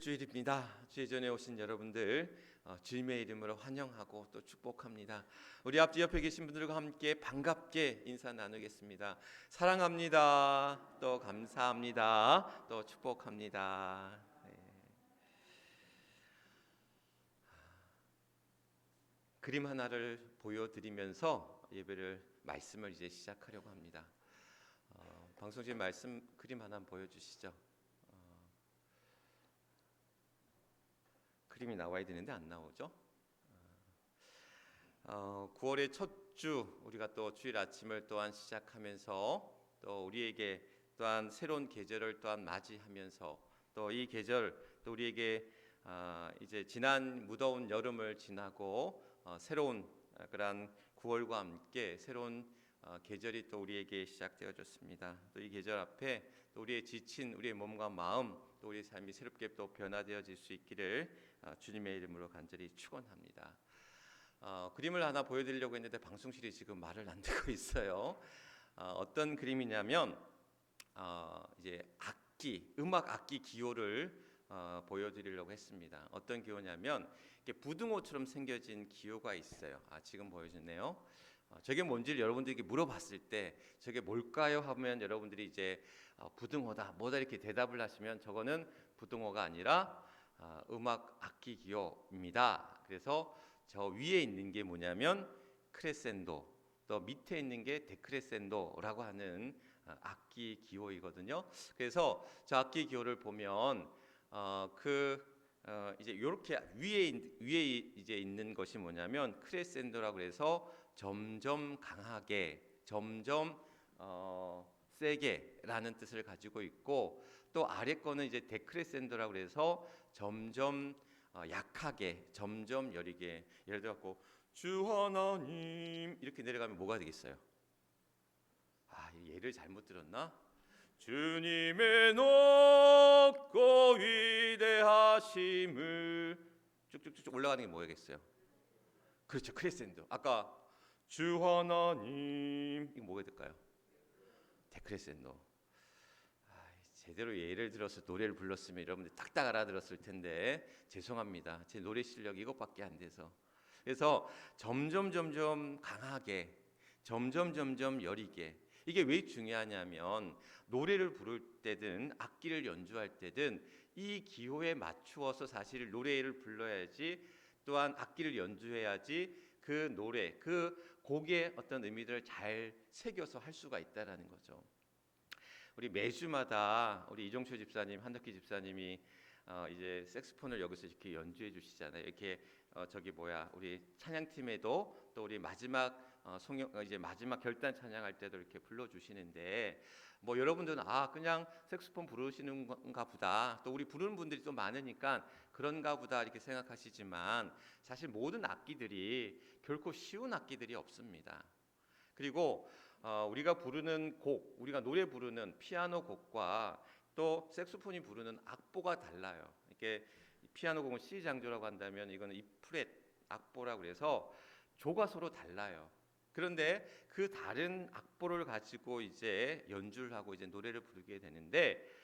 주일입니다. 주의 전에 오신 여러분들 주님의 이름으로 환영하고 또 축복합니다. 우리 앞뒤 옆에 계신 분들과 함께 반갑게 인사 나누겠습니다. 사랑합니다. 또 감사합니다. 또 축복합니다. 그림 하나를 보여드리면서 예배를 말씀을 이제 시작하려고 합니다. 방송실 말씀 그림 하나 보여주시죠. 그림이 나와야 되는데 안 나오죠. 9월의 첫 주 우리가 또 주일 아침을 또한 시작하면서 또 우리에게 또한 새로운 계절을 또한 맞이하면서 또 이 계절 또 우리에게 이제 지난 무더운 여름을 지나고 새로운 그런 9월과 함께 새로운 계절이 또 우리에게 시작되어졌습니다. 또 이 계절 앞에 또 우리의 지친 우리의 몸과 마음 또 우리의 삶이 새롭게 또 변화되어질 수 있기를 주님의 이름으로 간절히 축원합니다. 그림을 하나 보여드리려고 했는데 방송실이 지금 말을 안 듣고 있어요. 어떤 그림이냐면 이제 음악 악기 기호를 보여드리려고 했습니다. 어떤 기호냐면 부등호처럼 생겨진 기호가 있어요. 지금 보여주네요. 저게 뭔지를 여러분들에게 물어봤을 때 저게 뭘까요? 하면 여러분들이 이제 부등호다 뭐다 이렇게 대답을 하시면 저거는 부등호가 아니라 음악 악기 기호입니다. 그래서 저 위에 있는 게 뭐냐면 크레센도, 또 밑에 있는 게 데크레센도라고 하는 악기 기호이거든요. 그래서 저 악기 기호를 보면 이제 이렇게 위에 이제 있는 것이 뭐냐면 크레센도라고 해서 점점 강하게, 점점 세게라는 뜻을 가지고 있고, 또 아래 거는 이제 데크레센도라고 해서 점점 약하게, 점점 여리게. 예를 들어 갖고 주 하나님 이렇게 내려가면 뭐가 되겠어요? 예를 잘못 들었나? 주님의 높고 위대하심을 쭉쭉쭉 올라가는 게 뭐겠어요? 그렇죠, 크레센도. 아까 주 하나님 이거 뭐가 될까요? 데크레센도. 제대로 예를 들어서 노래를 불렀으면 여러분들 딱딱 알아들었을 텐데 죄송합니다. 제 노래 실력이 이것밖에 안 돼서. 그래서 점점 강하게, 점점 여리게. 이게 왜 중요하냐면 노래를 부를 때든 악기를 연주할 때든 이 기호에 맞추어서 사실 노래를 불러야지, 또한 악기를 연주해야지 그 노래, 그 곡의 어떤 의미들을 잘 새겨서 할 수가 있다라는 거죠. 우리 매주마다 우리 이종철 집사님, 한덕기 집사님이 이제 색스폰을 여기서 이렇게 연주해 주시잖아요. 이렇게 우리 찬양팀에도 또 우리 마지막 이제 마지막 결단 찬양할 때도 이렇게 불러 주시는데, 뭐 여러분들은 그냥 색스폰 부르시는가 보다, 또 우리 부르는 분들이 또 많으니까 그런가 보다 이렇게 생각하시지만 사실 모든 악기들이 결코 쉬운 악기들이 없습니다. 그리고 우리가 부르는 곡, 우리가 노래 부르는 피아노 곡과 또 색소폰이 부르는 악보가 달라요. 이렇게 피아노 곡은 C 장조라고 한다면 이거는 E 프렛 악보라고 해서 조가 서로 달라요. 그런데 그 다른 악보를 가지고 이제 연주를 하고 이제 노래를 부르게 되는데,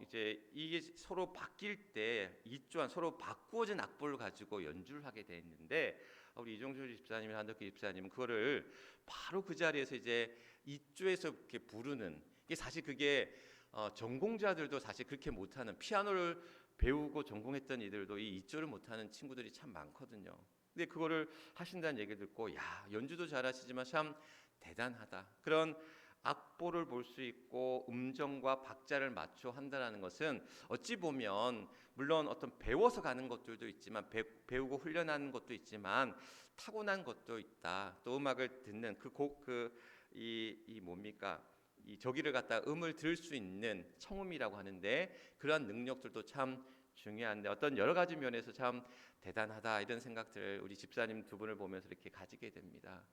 이제 이게 서로 바뀔 때 이조한 서로 바꾸어진 악보를 가지고 연주를 하게 돼 있는데, 우리 이종철 집사님이나 한덕기 집사님은 그거를 바로 그 자리에서 이제 이조에서 이렇게 부르는 게, 사실 그게 전공자들도 사실 그렇게 못하는, 피아노를 배우고 전공했던 이들도 이 이조를 못하는 친구들이 참 많거든요. 근데 그거를 하신다는 얘기를 듣고 연주도 잘하시지만 참 대단하다. 그런 악보를 볼 수 있고 음정과 박자를 맞춰 한다는 것은 어찌 보면 물론 어떤 배워서 가는 것들도 있지만 배우고 훈련하는 것도 있지만 타고난 것도 있다. 또 음악을 듣는 이 저기를 갖다 음을 들을 수 있는 청음이라고 하는데, 그러한 능력들도 참 중요한데 어떤 여러 가지 면에서 참 대단하다, 이런 생각들을 우리 집사님 두 분을 보면서 이렇게 가지게 됩니다.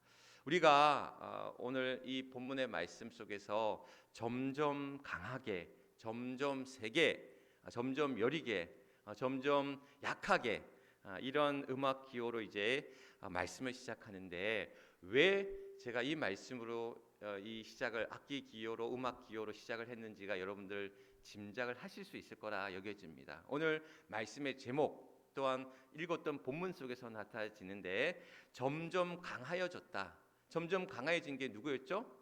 우리가 오늘 이 본문의 말씀 속에서 점점 강하게, 점점 세게, 점점 여리게, 점점 약하게, 이런 음악 기호로 이제 말씀을 시작하는데, 왜 제가 이 말씀으로 이 시작을 악기 기호로, 음악 기호로 시작을 했는지가 여러분들 짐작을 하실 수 있을 거라 여겨집니다. 오늘 말씀의 제목 또한 읽었던 본문 속에서 나타지는데 점점 강하여졌다. 점점 강해진 게 누구였죠?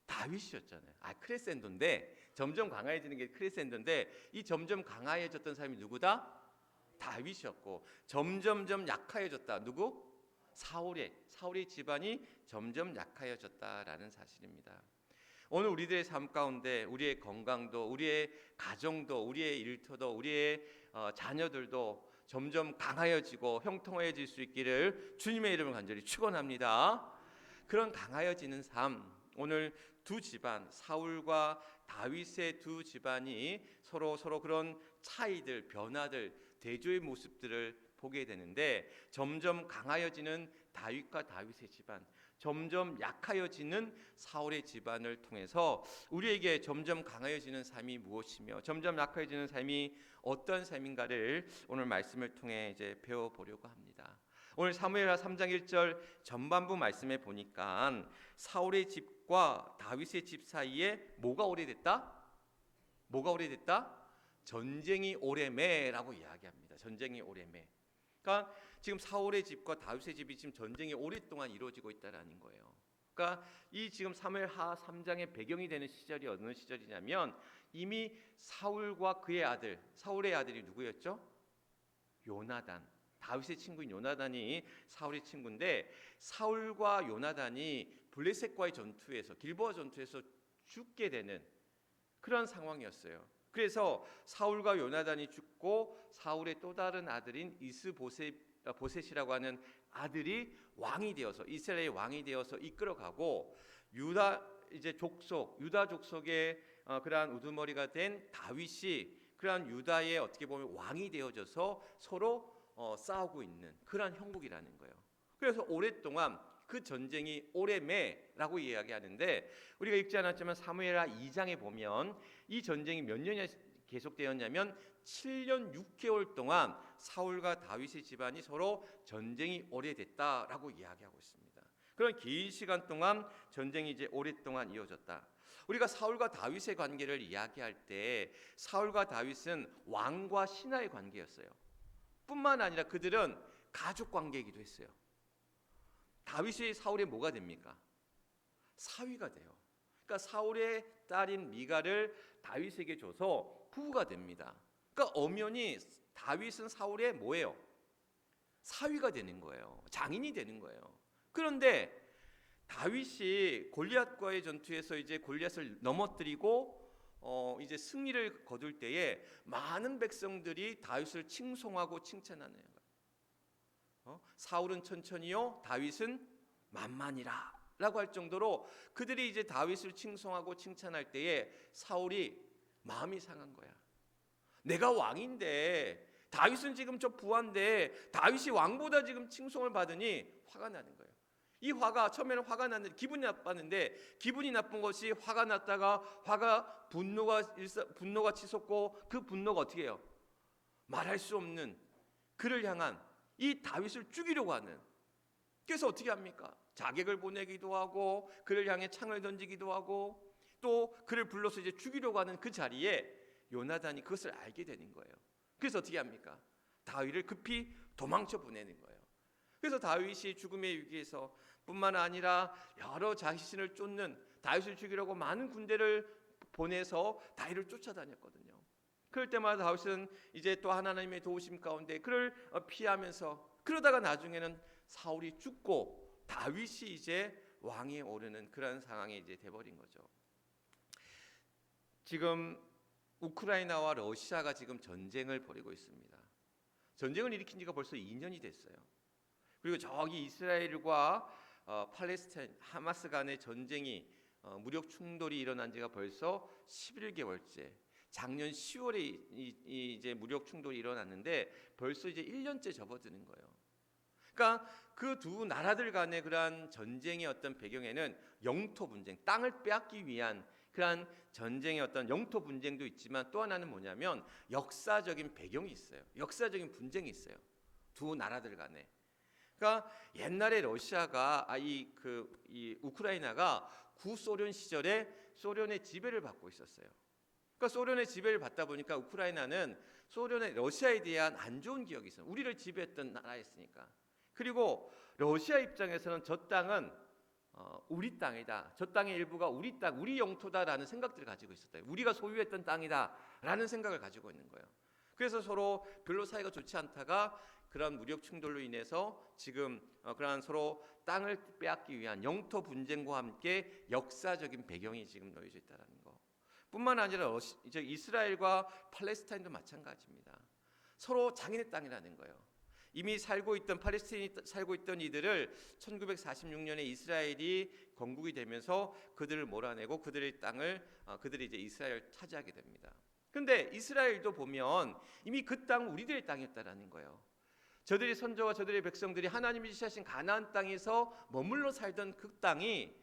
다윗이었잖아요. 크레센도인데 점점 강해지는 게 크레센도인데 이 점점 강해졌던 사람이 누구다? 다윗이었고 점점점 약해졌다. 누구? 사울의 집안이 점점 약해졌다라는 사실입니다. 오늘 우리들의 삶 가운데 우리의 건강도 우리의 가정도 우리의 일터도 우리의 자녀들도 점점 강하여지고 형통해질 수 있기를 주님의 이름을 간절히 축원합니다. 그런 강하여지는 삶, 오늘 두 집안 사울과 다윗의 두 집안이 서로 그런 차이들, 변화들, 대조의 모습들을 보게 되는데 점점 강하여지는 다윗과 다윗의 집안, 점점 약하여지는 사울의 집안을 통해서 우리에게 점점 강하여지는 삶이 무엇이며 점점 약하여지는 삶이 어떤 삶인가를 오늘 말씀을 통해 이제 배워보려고 합니다. 오늘 사무엘하 3장 1절 전반부 말씀에 보니까 사울의 집과 다윗의 집 사이에 뭐가 오래됐다? 전쟁이 오래매라고 이야기합니다. 전쟁이 오래매. 그러니까 지금 사울의 집과 다윗의 집이 지금 전쟁이 오랫동안 이루어지고 있다라는 거예요. 그러니까 이 지금 사무엘하 3장의 배경이 되는 시절이 어느 시절이냐면 이미 사울과 그의 아들, 사울의 아들이 누구였죠? 요나단. 다윗의 친구인 요나단이 사울의 친구인데 사울과 요나단이 블레셋과의 전투에서 길보아 전투에서 죽게 되는 그런 상황이었어요. 그래서 사울과 요나단이 죽고 사울의 또 다른 아들인 보셋이라고 하는 아들이 왕이 되어서 이스라엘의 왕이 되어서 이끌어가고 유다 족속의 그러한 우두머리가 된 다윗이 그러한 유다의 어떻게 보면 왕이 되어져서 서로 싸우고 있는 그러한 형국이라는 거예요. 그래서 오랫동안 그 전쟁이 오래매라고 이야기하는데 우리가 읽지 않았지만 사무엘하 2장에 보면 이 전쟁이 몇 년이 계속되었냐면 7년 6개월 동안 사울과 다윗의 집안이 서로 전쟁이 오래됐다라고 이야기하고 있습니다. 그런 긴 시간 동안 전쟁이 이제 오랫동안 이어졌다. 우리가 사울과 다윗의 관계를 이야기할 때 사울과 다윗은 왕과 신하의 관계였어요. 뿐만 아니라 그들은 가족 관계이기도 했어요. 다윗이 사울의 뭐가 됩니까? 사위가 돼요. 그러니까 사울의 딸인 미갈을 다윗에게 줘서 부부가 됩니다. 그러니까 엄연히 다윗은 사울의 뭐예요? 사위가 되는 거예요. 장인이 되는 거예요. 그런데 다윗이 골리앗과의 전투에서 이제 골리앗을 넘어뜨리고 이제 승리를 거둘 때에 많은 백성들이 다윗을 칭송하고 칭찬하는 거예요. 사울은 천천히요, 다윗은 만만이라라고 할 정도로 그들이 이제 다윗을 칭송하고 칭찬할 때에 사울이 마음이 상한 거야. 내가 왕인데 다윗은 지금 저 부하인데 다윗이 왕보다 지금 칭송을 받으니 화가 나는 거예요. 이 화가 처음에는 화가 났는데 기분이 나빴는데 기분이 나쁜 것이 화가 났다가 분노가 치솟고 그 분노가 어떻게 해요? 말할 수 없는 그를 향한 이 다윗을 죽이려고 하는. 그래서 어떻게 합니까? 자객을 보내기도 하고 그를 향해 창을 던지기도 하고 또 그를 불러서 이제 죽이려고 하는 그 자리에 요나단이 그것을 알게 되는 거예요. 그래서 어떻게 합니까? 다윗을 급히 도망쳐 보내는 거예요. 그래서 다윗이 죽음의 위기에서 뿐만 아니라 여러 자신을 쫓는 다윗을 죽이려고 많은 군대를 보내서 다윗을 쫓아다녔거든요. 그럴 때마다 다윗은 이제 또 하나님의 도우심 가운데 그를 피하면서 그러다가 나중에는 사울이 죽고 다윗이 이제 왕에 오르는 그런 상황이 이제 돼버린 거죠. 지금 우크라이나와 러시아가 지금 전쟁을 벌이고 있습니다. 전쟁을 일으킨 지가 벌써 2년이 됐어요. 그리고 저기 이스라엘과 팔레스타인 하마스 간의 전쟁이 무력 충돌이 일어난 지가 벌써 11개월째. 작년 10월에 이제 무력 충돌이 일어났는데 벌써 이제 1년째 접어드는 거예요. 그러니까 그 두 나라들 간의 그러한 전쟁의 어떤 배경에는 영토 분쟁, 땅을 빼앗기 위한 그러한 전쟁의 어떤 영토 분쟁도 있지만 또 하나는 뭐냐면 역사적인 배경이 있어요. 역사적인 분쟁이 있어요. 두 나라들 간에. 그러니까 옛날에 러시아가 이 우크라이나가 구소련 시절에 소련의 지배를 받고 있었어요. 그러니까 소련의 지배를 받다 보니까 우크라이나는 소련의 러시아에 대한 안 좋은 기억이 있어요. 우리를 지배했던 나라였으니까. 그리고 러시아 입장에서는 저 땅은 우리 땅이다. 저 땅의 일부가 우리 땅, 우리 영토다라는 생각들을 가지고 있었대요. 우리가 소유했던 땅이다라는 생각을 가지고 있는 거예요. 그래서 서로 별로 사이가 좋지 않다가 그런 무력 충돌로 인해서 지금 그러한 서로 땅을 빼앗기 위한 영토 분쟁과 함께 역사적인 배경이 지금 놓여져 있다는 거. 뿐만 아니라 이제 이스라엘과 팔레스타인도 마찬가지입니다. 서로 장인의 땅이라는 거예요. 이미 살고 있던 팔레스타인이 살고 있던 이들을 1946년에 이스라엘이 건국이 되면서 그들을 몰아내고 그들의 땅을 그들이 이제 이스라엘을 차지하게 됩니다. 근데 이스라엘도 보면 이미 그 땅은 우리들의 땅이었다라는 거예요. 저들의 선조와 저들의 백성들이 하나님이 지시하신 가나안 땅에서 머물러 살던 그 땅이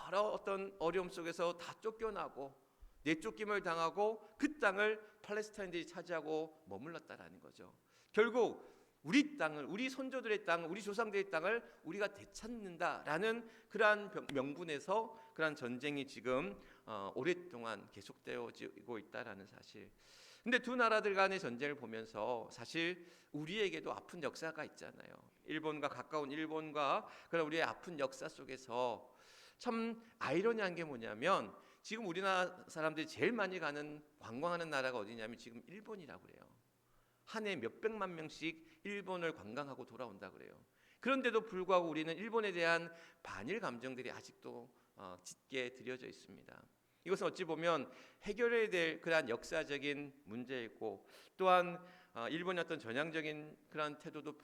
여러 어떤 어려움 속에서 다 쫓겨나고 내쫓김을 당하고 그 땅을 팔레스타인들이 차지하고 머물렀다라는 거죠. 결국 우리 땅을, 우리 선조들의 땅을, 우리 조상들의 땅을 우리가 되찾는다라는 그러한 명분에서 그러한 전쟁이 지금 오랫동안 계속되어지고 있다라는 사실. 근데 두 나라들 간의 전쟁을 보면서 사실 우리에게도 아픈 역사가 있잖아요. 일본과 가까운 일본과 그런 우리의 아픈 역사 속에서 참 아이러니한 게 뭐냐면 지금 우리나라 사람들이 제일 많이 가는 관광하는 나라가 어디냐면 지금 일본이라고 그래요. 한 해 몇백만 명씩 일본을 관광하고 돌아온다 그래요. 그런데도 불구하고 우리는 일본에 대한 반일 감정들이 아직도 짙게 들여져 있습니다. 이것은 어찌 보면 해결해야 될 그러한 역사적인 문제이고 또한 일본의 어떤 전향적인 그런 태도도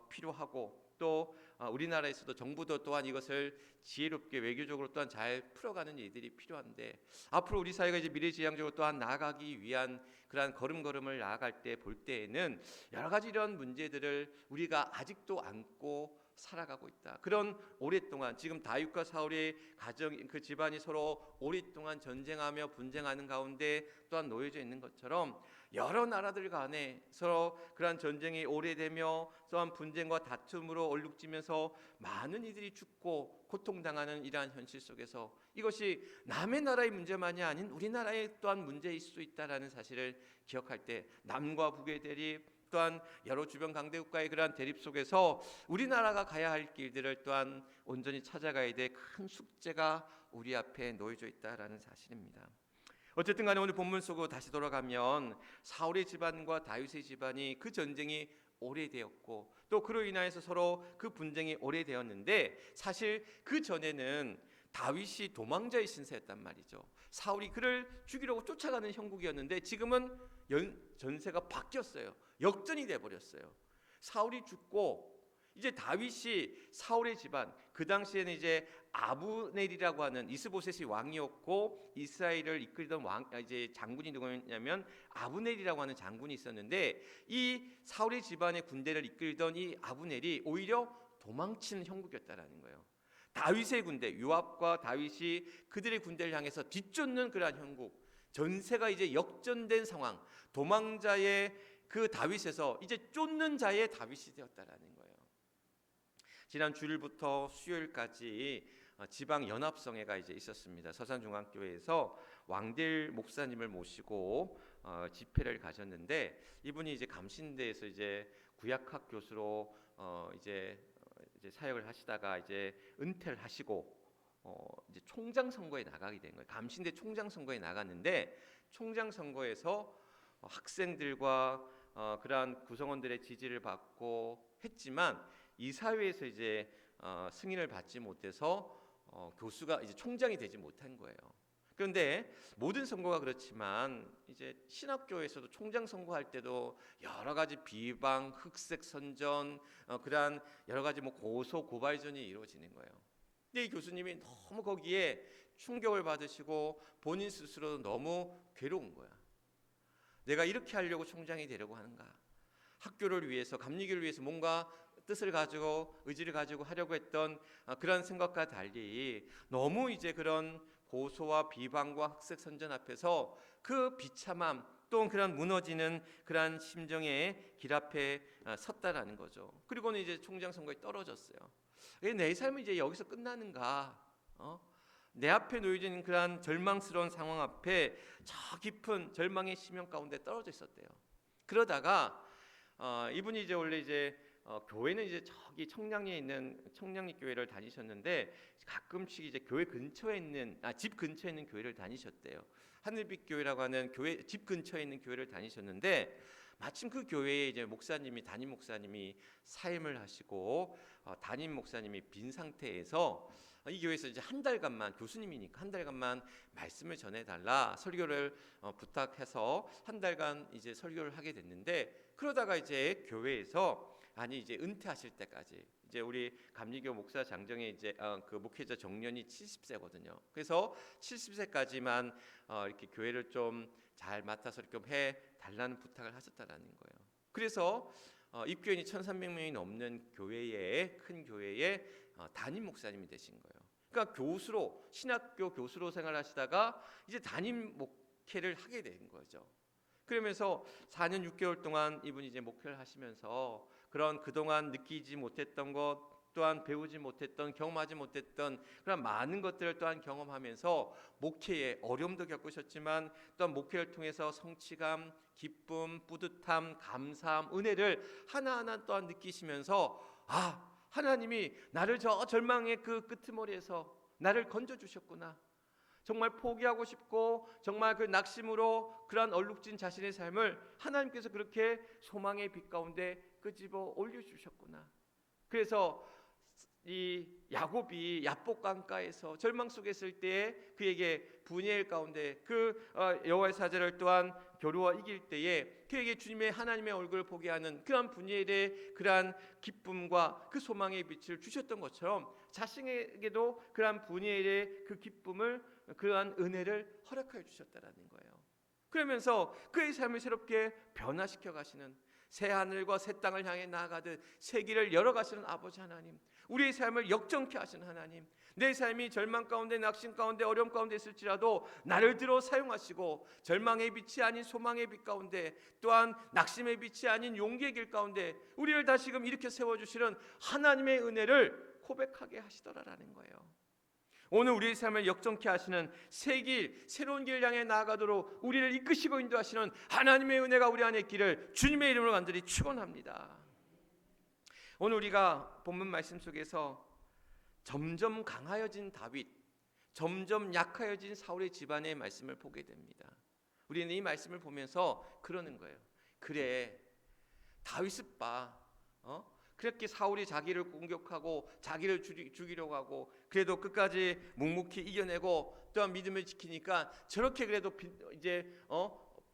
필요하고 또 우리나라에서도 정부도 또한 이것을 지혜롭게 외교적으로 또한 잘 풀어가는 일들이 필요한데 앞으로 우리 사회가 이제 미래지향적으로 또한 나아가기 위한 그러한 걸음걸음을 나아갈 때 볼 때에는 여러 가지 이런 문제들을 우리가 아직도 안고 살아가고 있다. 그런 오랫동안 지금 다윗과 사울의 가정 그 집안이 서로 오랫동안 전쟁하며 분쟁하는 가운데 또한 놓여져 있는 것처럼 여러 나라들 간에 서로 그러한 전쟁이 오래되며 또한 분쟁과 다툼으로 얼룩지면서 많은 이들이 죽고 고통당하는 이러한 현실 속에서 이것이 남의 나라의 문제만이 아닌 우리나라의 또한 문제일 수 있다라는 사실을 기억할 때 남과 북의 대립 또한 여러 주변 강대국가의 그러한 대립 속에서 우리나라가 가야 할 길들을 또한 온전히 찾아가야 될 큰 숙제가 우리 앞에 놓여져 있다라는 사실입니다. 어쨌든 간에 오늘 본문 속으로 다시 돌아가면 사울의 집안과 다윗의 집안이 그 전쟁이 오래되었고 또 그로 인하여서 서로 그 분쟁이 오래되었는데 사실 그 전에는 다윗이 도망자의 신세였단 말이죠. 사울이 그를 죽이려고 쫓아가는 형국이었는데 지금은 전세가 바뀌었어요. 역전이 돼버렸어요. 사울이 죽고 이제 다윗이 사울의 집안 그 당시에는 이제 아브넬이라고 하는 이스보셋이 왕이었고 이스라엘을 이끌던 이제 장군이 누구냐면 아브넬이라고 하는 장군이 있었는데 이 사울의 집안의 군대를 이끌던 이 아브넬이 오히려 도망치는 형국이었다라는 거예요. 다윗의 군대 요압과 다윗이 그들의 군대를 향해서 뒤쫓는 그러한 형국 전세가 이제 역전된 상황 도망자의 그 다윗에서 이제 쫓는 자의 다윗이 되었다라는 거예요. 지난 주일부터 수요일까지 지방 연합성회가 이제 있었습니다. 서산중앙교회에서 왕딜 목사님을 모시고 집회를 가졌는데 이분이 이제 감신대에서 이제 구약학 교수로 이제 사역을 하시다가 이제 은퇴를 하시고 이제 총장 선거에 나가게 된 거예요. 감신대 총장 선거에 나갔는데 총장 선거에서 학생들과 그러한 구성원들의 지지를 받고 했지만 이 사회에서 이제 승인을 받지 못해서 교수가 이제 총장이 되지 못한 거예요. 그런데 모든 선거가 그렇지만 이제 신학교에서도 총장 선거할 때도 여러 가지 비방, 흑색 선전, 그러한 여러 가지 뭐 고소 고발전이 이루어지는 거예요. 근데 이 교수님이 너무 거기에 충격을 받으시고 본인 스스로도 너무 괴로운 거야. 내가 이렇게 하려고 총장이 되려고 하는가? 학교를 위해서, 감리교를 위해서 뭔가 뜻을 가지고 의지를 가지고 하려고 했던 그런 생각과 달리 너무 이제 그런 고소와 비방과 학색 선전 앞에서 그 비참함 또 그런 무너지는 그런 심정의 길 앞에 섰다라는 거죠. 그리고는 이제 총장 선거에 떨어졌어요. 내 삶은 이제 여기서 끝나는가? 내 앞에 놓여진 그러한 절망스러운 상황 앞에 저 깊은 절망의 심연 가운데 떨어져 있었대요. 그러다가 이분이 이제 원래 이제 교회는 이제 저기 청량리에 있는 청량리 교회를 다니셨는데 가끔씩 이제 교회 근처에 있는 집 근처에 있는 교회를 다니셨대요. 하늘빛 교회라고 하는 교회 집 근처에 있는 교회를 다니셨는데 마침 그 교회에 이제 담임 목사님이 사임을 하시고 담임 목사님이 빈 상태에서 이 교회에서 이제 한 달간만 교수님이니까 한 달간만 말씀을 전해달라 설교를 부탁해서 한 달간 이제 설교를 하게 됐는데 그러다가 이제 교회에서 이제 은퇴하실 때까지 이제 우리 감리교 목사 장정의 이제 그 목회자 정년이 70세거든요. 그래서 70세까지만 이렇게 교회를 좀 잘 맡아서 좀 해 달라는 부탁을 하셨다라는 거예요. 그래서 입교인이 1,300명이 넘는 교회에 큰 교회에 담임 목사님이 되신 거예요. 그러니까 교수로 신학교 교수로 생활하시다가 이제 담임 목회를 하게 된 거죠. 그러면서 4년 6개월 동안 이분이 이제 목회를 하시면서 그런 그동안 느끼지 못했던 것 또한 배우지 못했던 경험하지 못했던 그런 많은 것들을 또한 경험하면서 목회에 어려움도 겪으셨지만 또한 목회를 통해서 성취감, 기쁨, 뿌듯함, 감사함, 은혜를 하나하나 또한 느끼시면서 하나님이 나를 저 절망의 그 끄트머리에서 나를 건져주셨구나. 정말 포기하고 싶고 정말 그 낙심으로 그러한 얼룩진 자신의 삶을 하나님께서 그렇게 소망의 빛 가운데 끄집어 올려주셨구나. 그래서 이 야곱이 야복 강가에서 절망 속에 있을 때에 그에게 분이엘 가운데 그 여호와의 사자를 또한 겨루어 이길 때에 그에게 주님의 하나님의 얼굴을 보게 하는 그러한 분이엘의 그러한 기쁨과 그 소망의 빛을 주셨던 것처럼 자신에게도 그러한 분이엘의 그 기쁨을 그러한 은혜를 허락하여 주셨다라는 거예요. 그러면서 그의 삶을 새롭게 변화시켜 가시는 새 하늘과 새 땅을 향해 나아가듯 새 길을 열어가시는 아버지 하나님, 우리의 삶을 역정케 하시는 하나님, 내 삶이 절망 가운데 낙심 가운데 어려움 가운데 있을지라도 나를 들어 사용하시고 절망의 빛이 아닌 소망의 빛 가운데 또한 낙심의 빛이 아닌 용기의 길 가운데 우리를 다시금 일으켜 세워주시는 하나님의 은혜를 고백하게 하시더라라는 거예요. 오늘 우리의 삶을 역정케 하시는 새 길, 새로운 길 향해 나아가도록 우리를 이끄시고 인도하시는 하나님의 은혜가 우리 안에 있기를 주님의 이름으로 간절히 축원합니다. 오늘 우리가 본문 말씀 속에서 점점 강하여진 다윗, 점점 약하여진 사울의 집안의 말씀을 보게 됩니다. 우리는 이 말씀을 보면서 그러는 거예요. 그래, 다윗을 봐. 그렇게 사울이 자기를 공격하고 자기를 죽이려고 하고 그래도 끝까지 묵묵히 이겨내고 또한 믿음을 지키니까 저렇게 그래도 이제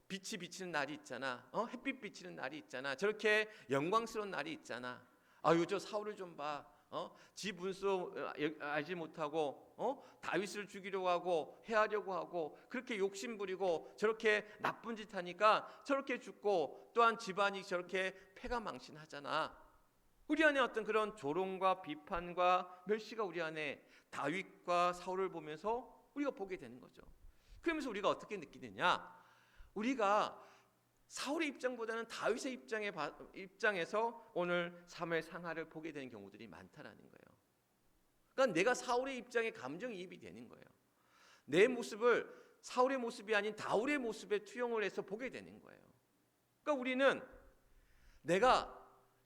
빛이 비치는 날이 있잖아. 햇빛 비치는 날이 있잖아. 저렇게 영광스러운 날이 있잖아. 아유, 저 사울을 좀 봐. 지 분수 알지 못하고 다윗을 죽이려고 하고 해하려고 하고 그렇게 욕심부리고 저렇게 나쁜 짓 하니까 저렇게 죽고 또한 집안이 저렇게 패가망신하잖아. 우리 안에 어떤 그런 조롱과 비판과 멸시가 우리 안에 다윗과 사울을 보면서 우리가 보게 되는 거죠. 그러면서 우리가 어떻게 느끼느냐? 우리가 사울의 입장보다는 다윗의 입장에서 오늘 사무엘 상하를 보게 되는 경우들이 많다라는 거예요. 그러니까 내가 사울의 입장에 감정이입이 되는 거예요. 내 모습을 사울의 모습이 아닌 다윗의 모습에 투영을 해서 보게 되는 거예요. 그러니까 우리는 내가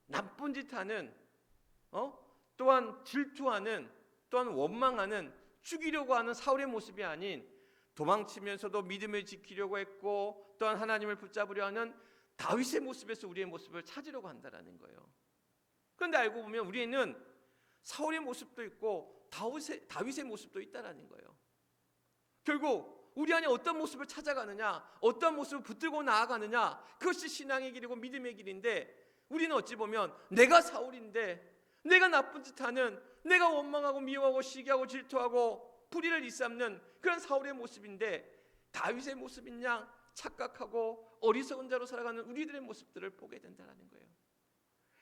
나쁜 짓 하는 또한 질투하는 또한 원망하는 죽이려고 하는 사울의 모습이 아닌 도망치면서도 믿음을 지키려고 했고 또한 하나님을 붙잡으려 하는 다윗의 모습에서 우리의 모습을 찾으려고 한다는 거예요. 그런데 알고 보면 우리는 사울의 모습도 있고 다윗의 모습도 있다는 거예요. 결국 우리 안에 어떤 모습을 찾아가느냐, 어떤 모습을 붙들고 나아가느냐, 그것이 신앙의 길이고 믿음의 길인데 우리는 어찌 보면 내가 사울인데 내가 나쁜 짓 하는, 내가 원망하고 미워하고 시기하고 질투하고 불의를 일삼는 그런 사울의 모습인데 다윗의 모습인 양 착각하고 어리석은 자로 살아가는 우리들의 모습들을 보게 된다는 거예요.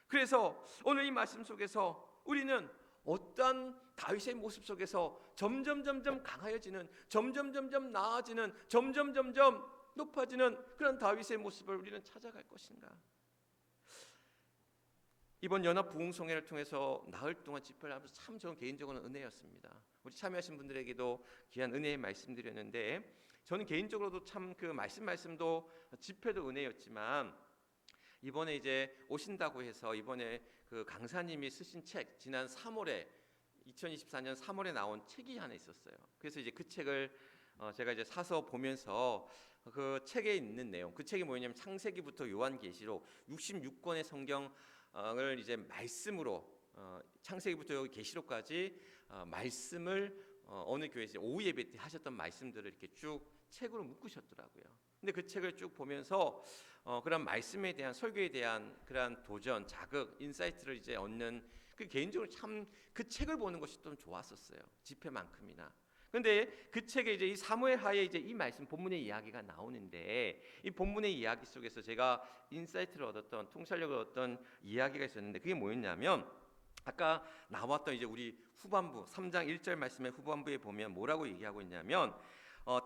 그래서 오늘 이 말씀 속에서 우리는 어떠한 다윗의 모습 속에서 점점 강하여지는, 점점 나아지는, 점점 높아지는 그런 다윗의 모습을 우리는 찾아갈 것인가? 이번 연합 부흥성회를 통해서 나흘 동안 집회를 하면서 참 저는 개인적으로는 은혜였습니다. 우리 참여하신 분들에게도 귀한 은혜의 말씀드렸는데, 저는 개인적으로도 참 그 말씀도 집회도 은혜였지만, 이번에 이제 오신다고 해서 이번에 그 강사님이 쓰신 책, 지난 3월에 2024년 3월에 나온 책이 하나 있었어요. 그래서 이제 그 책을 제가 이제 사서 보면서 그 책에 있는 내용, 그 책이 뭐냐면 창세기부터 요한계시록 66권의 성경을 이제 말씀으로 창세기부터 계시록까지 말씀을 어느 교회에서 오후 예배 때 하셨던 말씀들을 이렇게 쭉 책으로 묶으셨더라고요. 근데 그 책을 쭉 보면서 그런 말씀에 대한, 설교에 대한 그런 도전, 자극, 인사이트를 이제 얻는, 그 개인적으로 참 그 책을 보는 것이 좀 좋았었어요. 집회만큼이나. 근데 그 책에 이제 이 사무엘 하에 이제 이 말씀 본문의 이야기가 나오는데, 이 본문의 이야기 속에서 제가 인사이트를 얻었던, 통찰력을 얻었던 이야기가 있었는데, 그게 뭐였냐면, 아까 나왔던 이제 우리 후반부 3장 1절 말씀의 후반부에 보면 뭐라고 얘기하고 있냐면,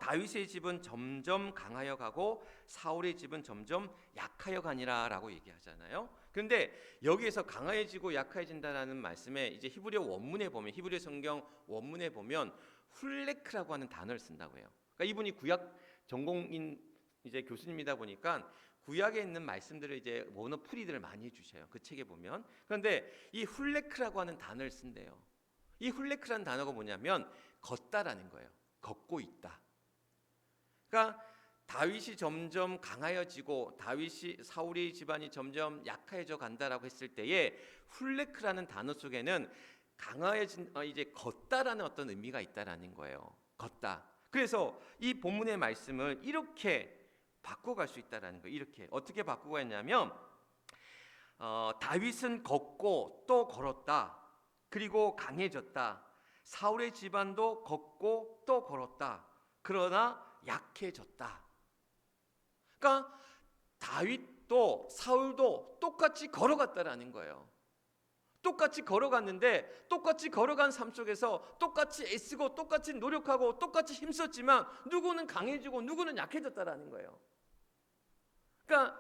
다윗의 집은 점점 강하여 가고 사울의 집은 점점 약하여 가니라라고 얘기하잖아요. 그런데 여기에서 강해지고 약해진다라는 말씀에 이제 히브리어 원문에 보면, 히브리어 성경 원문에 보면 훌레크라고 하는 단어를 쓴다고 해요. 그러니까 이분이 구약 전공인 이제 교수님이다 보니까 구약에 있는 말씀들을 이제 원어 풀이들을 많이 해주셔요. 그 책에 보면. 그런데 이 훌레크라고 하는 단어를 쓴대요. 이 훌레크라는 단어가 뭐냐면 걷다라는 거예요. 걷고 있다. 그러니까 다윗이 점점 강하여지고 사울의 집안이 점점 약해져 간다라고 했을 때에 훌레크라는 단어 속에는 강하여진 이제 걷다라는 어떤 의미가 있다라는 거예요. 걷다. 그래서 이 본문의 말씀을 이렇게 바꿔갈 수 있다라는 거예요. 이렇게 어떻게 바꾸고 했냐면 다윗은 걷고 또 걸었다. 그리고 강해졌다. 사울의 집안도 걷고 또 걸었다. 그러나 약해졌다. 그러니까 다윗도 사울도 똑같이 걸어갔다라는 거예요. 똑같이 걸어갔는데, 똑같이 걸어간 삶 속에서 똑같이 애쓰고 똑같이 노력하고 똑같이 힘썼지만 누구는 강해지고 누구는 약해졌다라는 거예요. 그러니까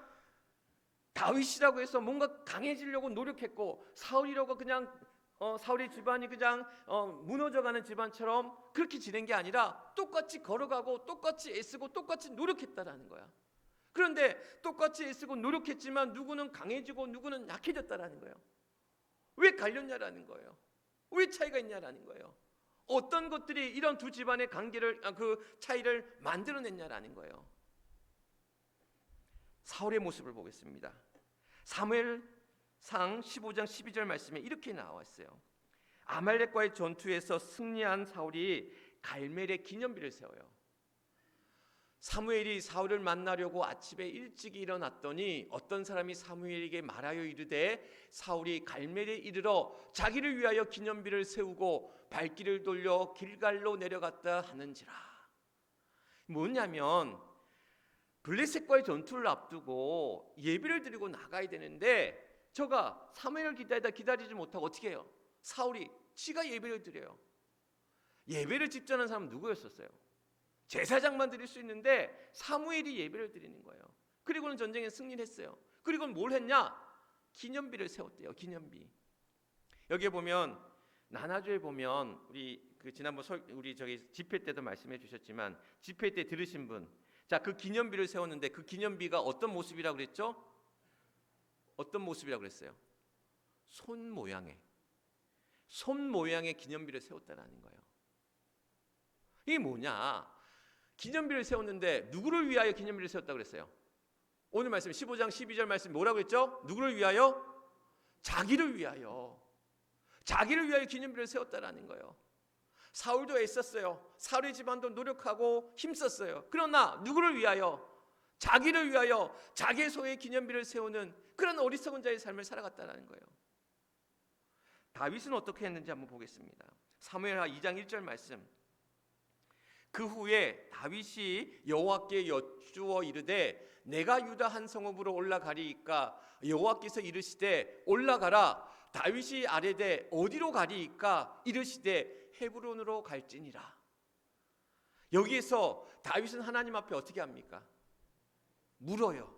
다윗이라고 해서 뭔가 강해지려고 노력했고, 사울이라고 그냥 사울의 집안이 그냥 무너져가는 집안처럼 그렇게 지낸 게 아니라 똑같이 걸어가고 똑같이 애쓰고 똑같이 노력했다라는 거야. 그런데 똑같이 애쓰고 노력했지만 누구는 강해지고 누구는 약해졌다라는 거예요. 왜 갈렸냐라는 거예요. 왜 차이가 있냐라는 거예요. 어떤 것들이 이런 두 집안의 관계를, 그 차이를 만들어냈냐라는 거예요. 사울의 모습을 보겠습니다. 사무엘상 15장 12절 말씀에 이렇게 나와 있어요. 아말렉과의 전투에서 승리한 사울이 갈멜에 기념비를 세워요. 사무엘이 사울을 만나려고 아침에 일찍 일어났더니 어떤 사람이 사무엘에게 말하여 이르되 사울이 갈멜에 이르러 자기를 위하여 기념비를 세우고 발길을 돌려 길갈로 내려갔다 하는지라. 뭐냐면 블레셋과의 전투를 앞두고 예배를 드리고 나가야 되는데, 저가 사무엘을 기다리지 못하고 어떻게 해요? 사울이 지가 예배를 드려요. 예배를 집전한 사람은 누구였었어요? 제사장만 드릴 수 있는데 사무엘이 예배를 드리는 거예요. 그리고는 전쟁에 승리를 했어요. 그리고는 뭘 했냐? 기념비를 세웠대요. 기념비. 여기에 보면 나나주에 보면 우리 지난번 우리 집회 때도 말씀해 주셨지만, 집회 때 들으신 분, 자, 그 기념비를 세웠는데 그 기념비가 어떤 모습이라고 그랬죠? 어떤 모습이라고 그랬어요? 손 모양의 기념비를 세웠다라는 거예요. 이게 뭐냐? 기념비를 세웠는데 누구를 위하여 기념비를 세웠다고 그랬어요? 오늘 말씀 15장 12절 말씀 뭐라고 했죠? 누구를 위하여? 자기를 위하여. 자기를 위하여 기념비를 세웠다라는 거예요. 사울도 애썼어요. 사울의 집안도 노력하고 힘썼어요. 그러나 누구를 위하여? 자기를 위하여 자기의 소유의 기념비를 세우는 그런 어리석은 자의 삶을 살아갔다는 거예요. 다윗은 어떻게 했는지 한번 보겠습니다. 사무엘하 2장 1절 말씀. 그 후에 다윗이 여호와께 여쭈어 이르되 내가 유다 한 성읍으로 올라가리이까 여호와께서 이르시되 올라가라. 다윗이 아뢰되 어디로 가리이까 이르시되 헤브론으로 갈지니라. 여기에서 다윗은 하나님 앞에 어떻게 합니까? 물어요.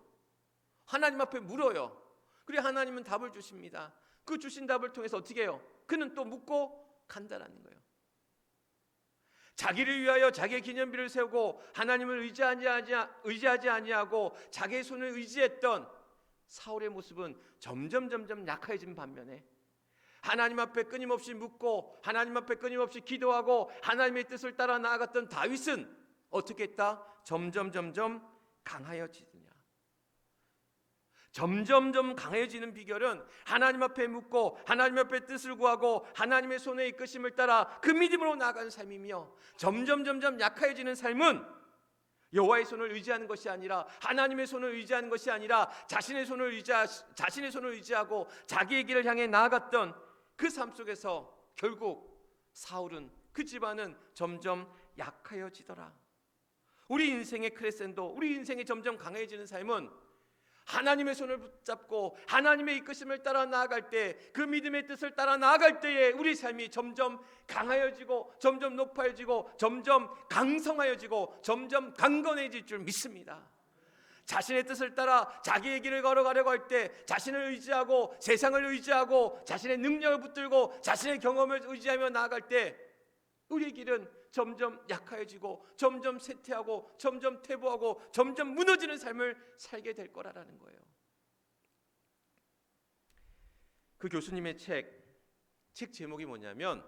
하나님 앞에 물어요. 그리고 하나님은 답을 주십니다. 그 주신 답을 통해서 어떻게 해요? 그는 또 묻고 간다라는 거예요. 자기를 위하여 자기의 기념비를 세우고 하나님을 의지하지 아니하고 자기의 손을 의지했던 사울의 모습은 점점 약해진 반면에 하나님 앞에 끊임없이 묻고 하나님 앞에 끊임없이 기도하고 하나님의 뜻을 따라 나아갔던 다윗은 어떻게 했다? 점점 강하여지느냐. 점점 강해지는 비결은 하나님 앞에 묻고 하나님 앞에 뜻을 구하고 하나님의 손에 이끄심을 따라 그 믿음으로 나아가는 삶이며, 점점 약해지는 삶은 여호와의 손을 의지하는 것이 아니라 하나님의 손을 의지하는 것이 아니라 자신의 손을 의지하고 자기의 길을 향해 나아갔던 그 삶 속에서 결국 사울은, 그 집안은 점점 약하여지더라. 우리 인생의 크레센도, 우리 인생이 점점 강해지는 삶은 하나님의 손을 붙잡고 하나님의 이끄심을 따라 나아갈 때, 그 믿음의 뜻을 따라 나아갈 때에 우리 삶이 점점 강하여지고 점점 높아지고 점점 강성하여지고 점점 강건해질 줄 믿습니다. 자신의 뜻을 따라 자기의 길을 걸어가려고 할 때, 자신을 의지하고 세상을 의지하고 자신의 능력을 붙들고 자신의 경험을 의지하며 나아갈 때 우리의 길은 점점 약해지고 점점 쇠퇴하고 점점 퇴보하고 점점 무너지는 삶을 살게 될 거라는 거예요. 그 교수님의 책 제목이 뭐냐면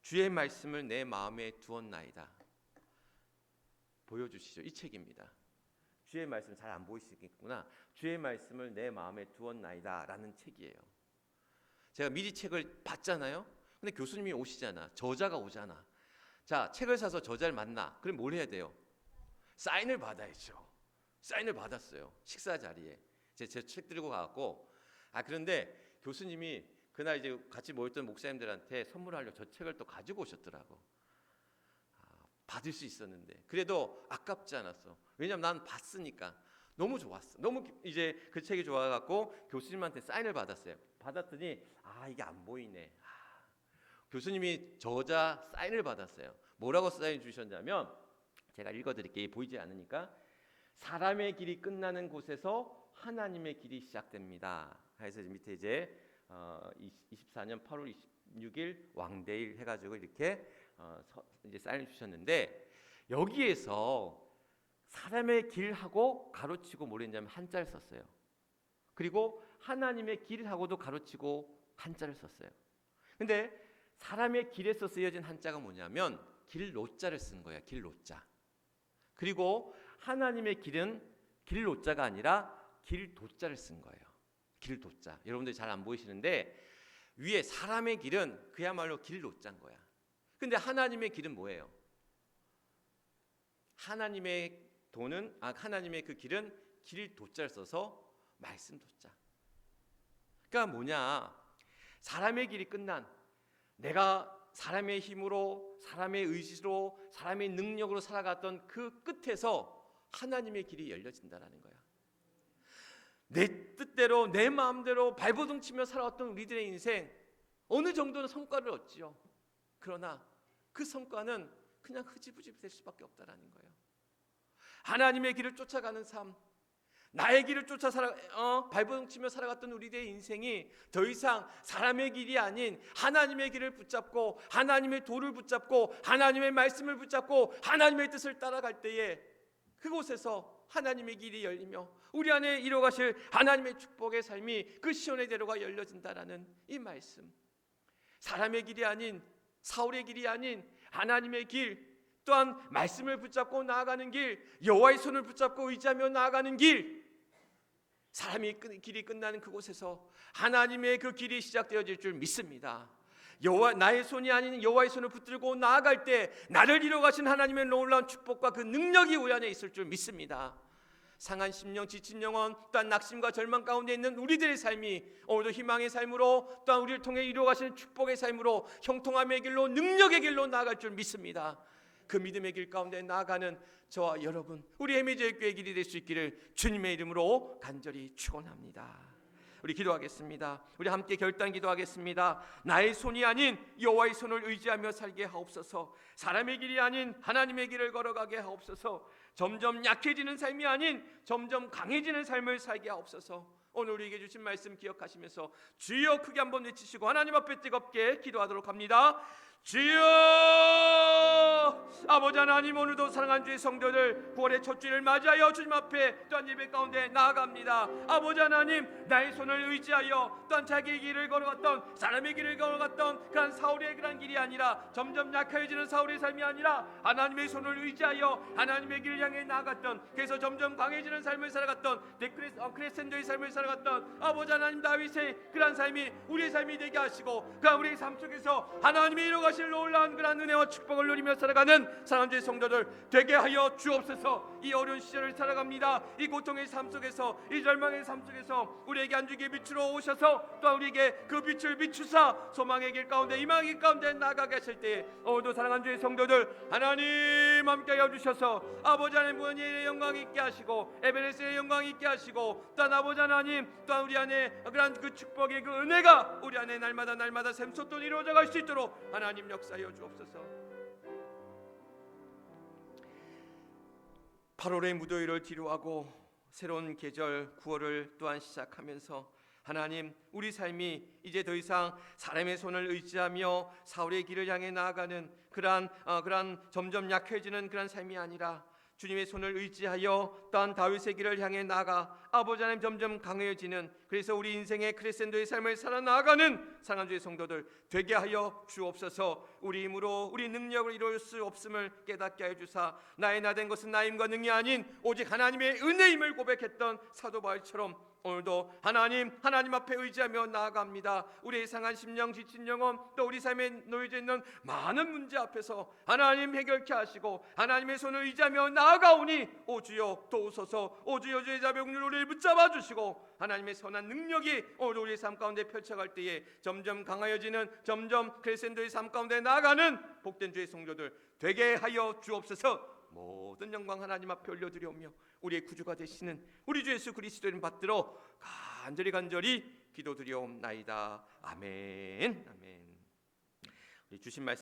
주의 말씀을 내 마음에 두었나이다. 보여주시죠. 이 책입니다. 주의 말씀, 잘 안 보이시겠구나. 주의 말씀을 내 마음에 두었나이다 라는 책이에요. 제가 미리 책을 봤잖아요. 근데 교수님이 오시잖아. 저자가 오잖아. 자, 책을 사서 저자를 만나. 그럼 뭘 해야 돼요? 사인을 받아야죠. 사인을 받았어요. 식사 자리에. 제 책 들고 가갖고. 그런데 교수님이 그날 이제 같이 모였던 목사님들한테 선물하려고 저 책을 또 가지고 오셨더라고. 받을 수 있었는데 그래도 아깝지 않았어. 왜냐면 난 봤으니까 너무 좋았어. 너무 이제 그 책이 좋아갖고 교수님한테 사인을 받았어요. 받았더니 이게 안 보이네. 교수님이 저자 사인을 받았어요. 뭐라고 사인 주셨냐면, 제가 읽어드릴게요. 보이지 않으니까. 사람의 길이 끝나는 곳에서 하나님의 길이 시작됩니다. 그래서 밑에 이제 24년 8월 26일 왕대일 해가지고 이렇게 이제 사인을 주셨는데, 여기에서 사람의 길하고 가로치고 뭘 했냐면 한자를 썼어요. 그리고 하나님의 길하고도 가로치고 한자를 썼어요. 근데 사람의 길에서 쓰여진 한자가 뭐냐면 길로자를 쓴 거예요. 길로자. 그리고 하나님의 길은 길로자가 아니라 길도자를 쓴 거예요. 길도자. 여러분들 잘 안 보이시는데 위에 사람의 길은 그야말로 길로자인 거야. 근데 하나님의 길은 뭐예요? 하나님의 그 길은 길도자를 써서 말씀도자. 그러니까 뭐냐? 사람의 길이 끝난, 내가 사람의 힘으로, 사람의 의지로, 사람의 능력으로 살아갔던 그 끝에서 하나님의 길이 열려진다라는 거야. 내 뜻대로, 내 마음대로 발버둥 치며 살아왔던 우리들의 인생, 어느 정도는 성과를 얻지요. 그러나 그 성과는 그냥 흐지부지 될 수밖에 없다라는 거예요. 하나님의 길을 쫓아가는 삶, 나의 길을 쫓아 발버둥 치며 살아갔던 우리들의 인생이 더 이상 사람의 길이 아닌 하나님의 길을 붙잡고 하나님의 도를 붙잡고 하나님의 말씀을 붙잡고 하나님의 뜻을 따라갈 때에 그곳에서 하나님의 길이 열리며 우리 안에 이루어가실 하나님의 축복의 삶이 그 시온의 대로가 열려진다라는 이 말씀. 사람의 길이 아닌, 사울의 길이 아닌 하나님의 길, 또한 말씀을 붙잡고 나아가는 길, 여호와의 손을 붙잡고 의지하며 나아가는 길, 사람의 길이 끝나는 그곳에서 하나님의 그 길이 시작되어질 줄 믿습니다. 나의 손이 아닌 여호와의 손을 붙들고 나아갈 때 나를 이루어가신 하나님의 놀라운 축복과 그 능력이 우리 안에 있을 줄 믿습니다. 상한 심령, 지친 영혼, 또한 낙심과 절망 가운데 있는 우리들의 삶이 오늘도 희망의 삶으로, 또한 우리를 통해 이루어가시는 축복의 삶으로 형통함의 길로, 능력의 길로 나아갈 줄 믿습니다. 그 믿음의 길 가운데 나아가는 저와 여러분, 우리 해미제일교회의 길이 될 수 있기를 주님의 이름으로 간절히 축원합니다. 우리 기도하겠습니다. 우리 함께 결단 기도하겠습니다. 나의 손이 아닌 여호와의 손을 의지하며 살게 하옵소서. 사람의 길이 아닌 하나님의 길을 걸어가게 하옵소서. 점점 약해지는 삶이 아닌 점점 강해지는 삶을 살게 하옵소서. 오늘 우리에게 주신 말씀 기억하시면서 주여 크게 한번 외치시고 하나님 앞에 뜨겁게 기도하도록 합니다. 주여, 아버지 하나님, 오늘도 사랑하는 주의 성도들 9월의 첫 주일을 맞이하여 주님 앞에 또한 예배 가운데 나아갑니다. 아버지 하나님, 나의 손을 의지하여 또한 자기의 길을 걸어갔던, 사람의 길을 걸어갔던 그런 사울의 그런 길이 아니라, 점점 약해지는 사울의 삶이 아니라 하나님의 손을 의지하여 하나님의 길을 향해 나아갔던, 그래서 점점 강해지는 삶을 살아갔던 크레센도의 삶을 살아갔던 아버지 하나님, 다윗의 그런 삶이 우리의 삶이 되게 하시고, 그 우리의 삶 속에서 하나님이 이루가실 놀라운 그런 은혜와 축복을 누리며 살아가는 사랑하는 주의 성도들 되게 하여 주옵소서. 이 어려운 시절을 살아갑니다. 이 고통의 삶 속에서, 이 절망의 삶 속에서 우리에게 안주의 빛으로 오셔서 또 우리에게 그 빛을 비추사 소망의 길 가운데, 희망의 길 가운데 나아가게 하실 때에 오늘도 사랑하는 주의 성도들 하나님 함께 하여 주셔서 아버지 하나님 무한의 영광 있게 하시고, 에베네스의 영광 있게 하시고, 또한 아버지 하나님, 또한 우리 안에 그런 그 축복의 그 은혜가 우리 안에 날마다 샘솟도록 이루어져 갈 수 있도록 하나님 역사하여 주옵소서. 8월의 무더위를 뒤로하고 새로운 계절 9월을 또한 시작하면서 하나님, 우리 삶이 이제 더 이상 사람의 손을 의지하며 사울의 길을 향해 나아가는 그러한 점점 약해지는 그런 삶이 아니라 주님의 손을 의지하여 또한 다윗의 길을 향해 나아가 아버지 하나님 점점 강해지는, 그래서 우리 인생의 크레센도의 삶을 살아나가는 사랑하는 주의 성도들 되게 하여 주옵소서. 우리 힘으로 우리 능력을 이룰 수 없음을 깨닫게 하여 주사, 나의 나 된 것은 나의 힘과 능이 아닌 오직 하나님의 은혜임을 고백했던 사도 바울처럼 오늘도 하나님 앞에 의지하며 나아갑니다. 우리의 상한 심령, 지친 영혼, 또 우리 삶에 놓여져 있는 많은 문제 앞에서 하나님 해결케 하시고 하나님의 손을 의지하며 나아가오니 오 주여 도우소서. 오 주여, 주의 자비로 우리를 붙잡아 주시고 하나님의 선한 능력이 오늘 우리의 삶 가운데 펼쳐갈 때에 점점 강하여지는, 점점 크레센도의 삶 가운데 나아가는 복된 주의 성도들 되게 하여 주옵소서. 모든 영광 하나님 앞에 올려드리오며 우리의 구주가 되시는 우리 주 예수 그리스도를 받들어 간절히 기도드리옵나이다. 아멘. 우리 주신 말씀